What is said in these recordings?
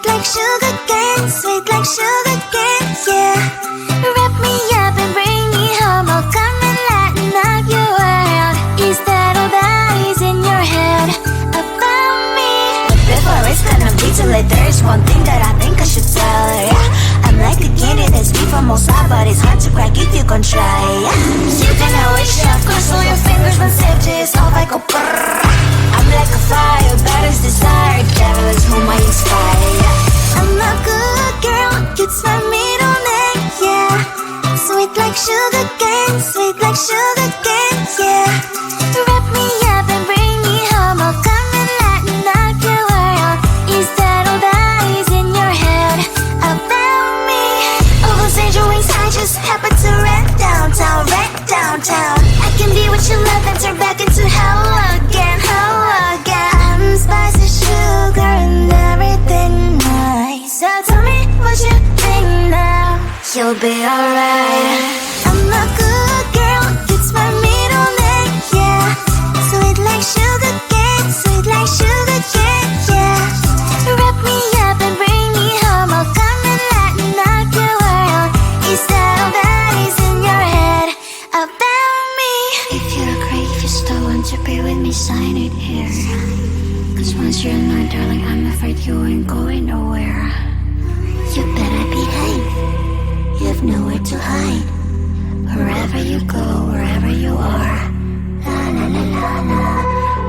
Sweet like sugar cane, sweet like sugar cane, yeah. Wrap me up and bring me home. Oh, come and lighten up your world. Is that all that is in your head about me? Before it's gonna be too late, there's one thing that I think I should tell her, yeah. I'm like a candy that's sweet from outside, but it's hard to crack if you can try, yeah. You can always shove, cross all your fingers when safety is off, I go brrrr. I'm like a fire, that is desire, devil is whom I inspire, yeah. I'm a good girl, it's my middle name, yeah. Sweet like sugar cane, sweet like sugar cane, yeah. Wrap me up and bring me home. Oh, come and lighten up your world. Is that all that is in your head about me? All those angel wings I just happen to rent downtown, rent downtown. I can be what you love and turn back into hell again, hell again. I'm spicy sugar and everything nice. So tell me what you think now. You'll be alright. I'm a good girl, it's my middle name, yeah. Sweet like sugar cane, sweet like sugar cane, yeah. Wrap me up and bring me home. Oh, come and lighten up your world. Is that all that is in your head about me? If you're great, if you still want to be with me, sign it here. Cause once you're mine, darling, I'm afraid you ain't going nowhere. You better behave. You have nowhere to hide. Wherever you go, wherever you are, la la la la la,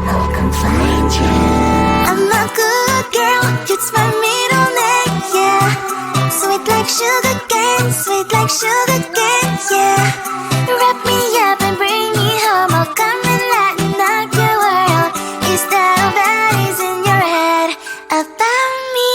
I'll come find you. I'm a good girl, it's my middle name, yeah. Sweet like sugar cane, sweet like sugar cane, yeah. Wrap me up and bring me home. Oh, come and lighten up your world. Is that all that is in your head about me?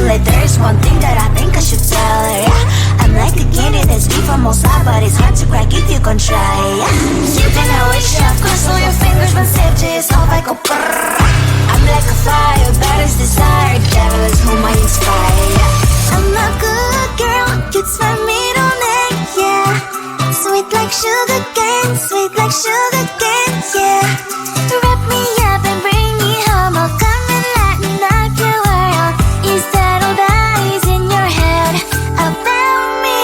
Actually, there's one thing that I think I should tell her, yeah. I'm like the candy that's deep from outside, but it's hard to crack if you can try, yeah. You can always shove, cross all your fingers when safety is off, I go brrrr. I'm like a fire, balance desire, devil is whom I inspire, yeah. I'm a good girl, it's my middle name, yeah. Sweet like sugar cane, sweet like sugar cane, yeah. Wrap me up and bring me home, I'll come and lighten up your world. Is that all that is in your head about me?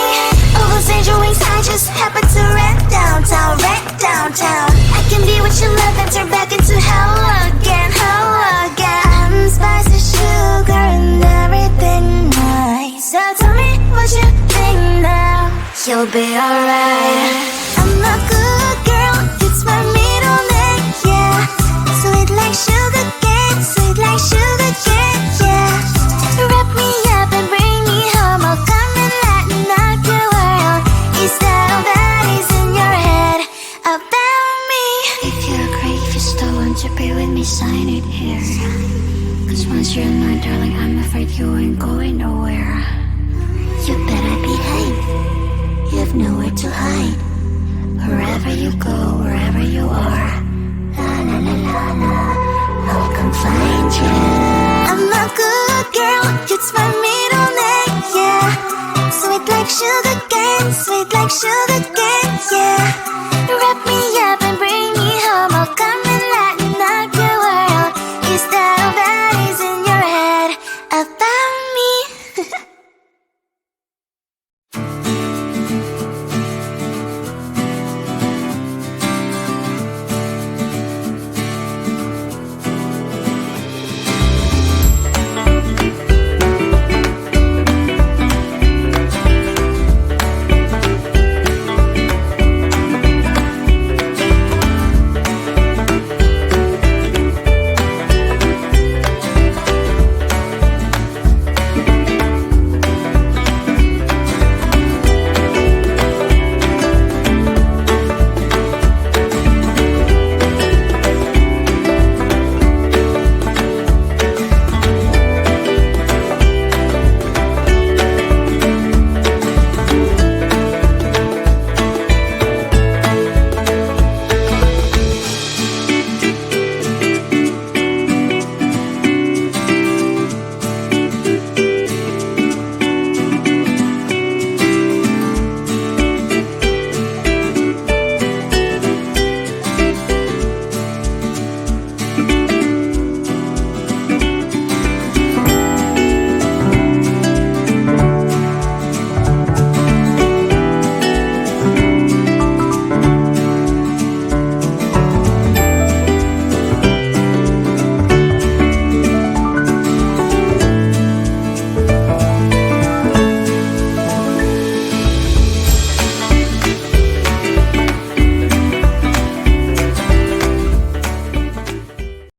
All those angel wings I just happen to rent downtown, rent downtown. I can be what you love and turn back into hell again, hell again. I'm spicy sugar and everything nice. So tell me what you think now. You'll be alright. I'm a good girl, it's my middle name, yeah. Sweet like sugar cane, sweet like sugar cane, yeah. Wrap me up and bring me home, I'll come and lighten up your world. Is that all that is in your head about me? If you agree, if you still want to be with me, sign it here. Cause once you're mine, darling, I'm afraid you ain't going nowhere. You better behave. You have nowhere to hide. Wherever you go, wherever you are, la la la la la, I'll come find you. I'm a good girl, it's my middle name, yeah. Sweet like sugar cane, sweet like sugar cane, yeah. Wrap me up